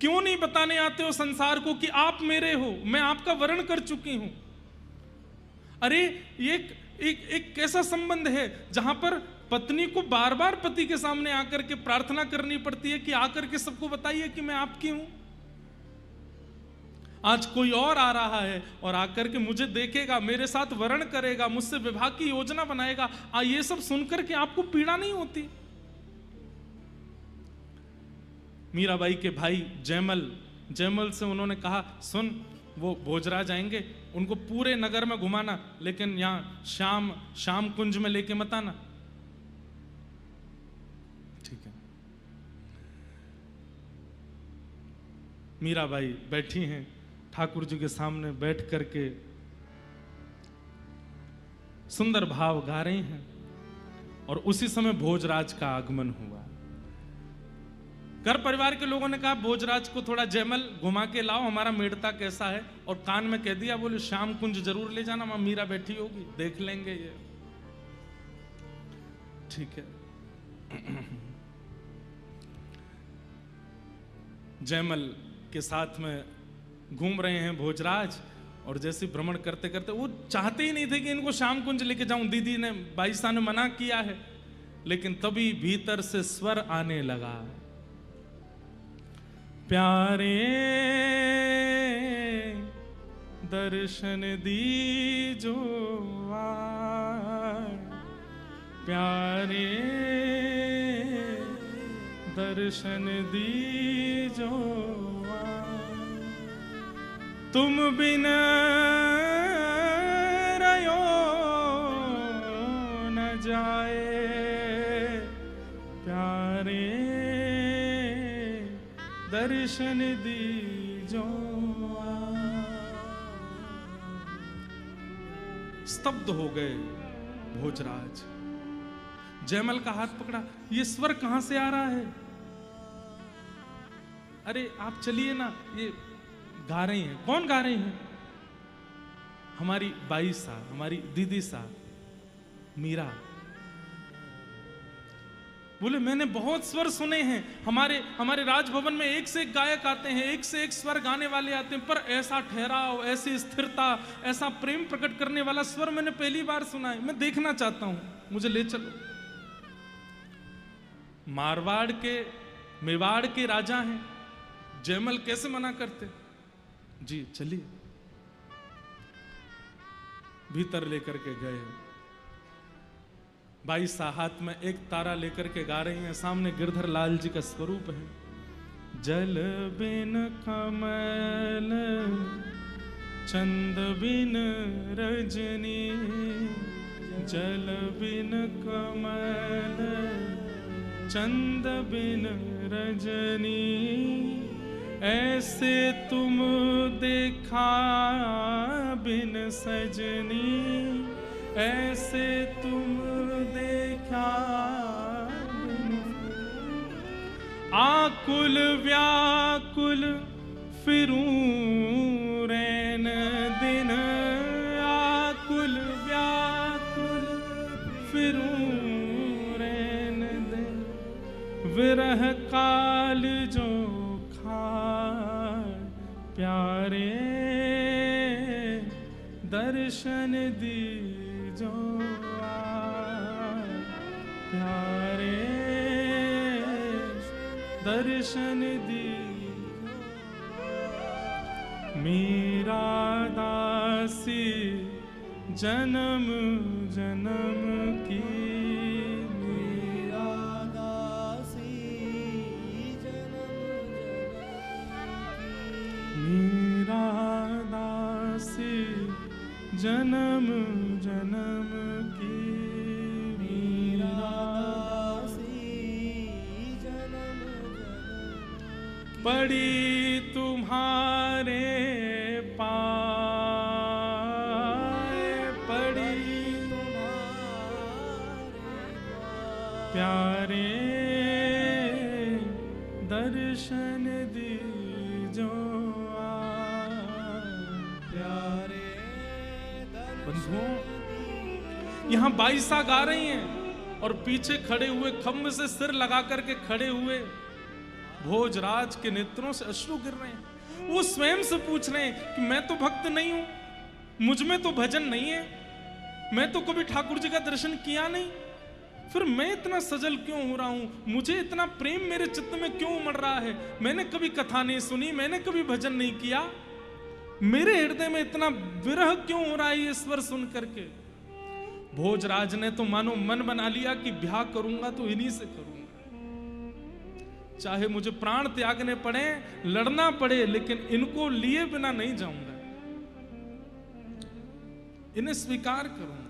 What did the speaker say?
क्यों नहीं बताने आते हो संसार को कि आप मेरे हो, मैं आपका वर्ण कर चुकी हूं। अरे ये एक कैसा संबंध है जहां पर पत्नी को बार बार पति के सामने आकर के प्रार्थना करनी पड़ती है कि आकर के सबको बताइए कि मैं आपकी हूं। आज कोई और आ रहा है और आकर के मुझे देखेगा, मेरे साथ वर्ण करेगा, मुझसे विवाह की योजना बनाएगा, ये सब सुनकर के आपको पीड़ा नहीं होती? मीराबाई के भाई जयमल से उन्होंने कहा, सुन वो भोजराज आएंगे, उनको पूरे नगर में घुमाना, लेकिन यहां शाम कुंज में लेके मत आना। ठीक है। मीराबाई बैठी हैं ठाकुर जी के सामने बैठ करके सुंदर भाव गा रही हैं, और उसी समय भोजराज का आगमन हुआ। घर परिवार के लोगों ने कहा, भोजराज को थोड़ा जयमल घुमा के लाओ, हमारा मेड़ता कैसा है, और कान में कह दिया, बोले शाम कुंज जरूर ले जाना, वहां मीरा बैठी होगी, देख लेंगे ये। ठीक है। जयमल के साथ में घूम रहे हैं भोजराज, और जैसे भ्रमण करते करते, वो चाहते ही नहीं थे कि इनको शाम कुंज लेके जाऊं, दीदी ने बाईसा ने मना किया है, लेकिन तभी भीतर से स्वर आने लगा, प्यारे दर्शन दीजो प्यारे दर्शन दीजो तुम बिन रयो न जाए, प्यारे दर्शन दीजो। स्तब्ध हो गए भोजराज। जयमल का हाथ पकड़ा, ये स्वर कहां से आ रहा है? अरे आप चलिए ना, ये गा रही हैं। कौन गा रही हैं? हमारी बाई सा, हमारी दीदी सा मीरा। बोले मैंने बहुत स्वर सुने हैं, हमारे राजभवन में एक से एक गायक आते हैं, एक से एक स्वर गाने वाले आते हैं, पर ऐसा ठहराव, ऐसी स्थिरता, ऐसा प्रेम प्रकट करने वाला स्वर मैंने पहली बार सुना है। मैं देखना चाहता हूं, मुझे ले चलो। मेवाड़ के राजा हैं, जयमल कैसे मना करते? जी चलिए। भीतर लेकर के गए। बाई सा हाथ में एक तारा लेकर के गा रही हैं, सामने गिरधर लाल जी का स्वरूप है। जल बिन कमल चंद बिन रजनी, जल बिन कमल चंद बिन रजनी, ऐसे तुम देखा बिन सजनी, ऐसे तुम देखा बिन। आकुल व्याकुल फिरूं रैन दिन, आकुल व्याकुल फिरूं रैन दिन, विरह काल जो प्यारे दर्शन दीजो, प्यारे दर्शन दीजो। मीरा दासी जन्म जन्म की, जन्म जन्म की, मीरा दासी जन्म जन्म। पड़ी तुम्हारे पाए, पड़ी प्यारे दर्शन दीजो, प्यारे। यहां बाईसा गा रही हैं और पीछे खड़े हुए खम्भ से सिर लगा करके खड़े हुए भोजराज के नेत्रों से अश्रु गिर रहे हैं। वो स्वयं से पूछ रहे हैं कि मैं तो भक्त नहीं हूं, मुझ में तो भजन नहीं है, मैं तो कभी ठाकुर जी का दर्शन किया नहीं, फिर मैं इतना सजल क्यों हो रहा हूं, मुझे इतना प्रेम मेरे चित्त में क्यों उमड़ रहा है, मैंने कभी कथा नहीं सुनी, मैंने कभी भजन नहीं किया, मेरे हृदय में इतना विरह क्यों हो रहा है ये स्वर सुन करके। भोजराज ने तो मानो मन बना लिया कि ब्याह करूंगा तो इन्हीं से करूंगा, चाहे मुझे प्राण त्यागने पड़े, लड़ना पड़े, लेकिन इनको लिए बिना नहीं जाऊंगा, इन्हें स्वीकार करूंगा।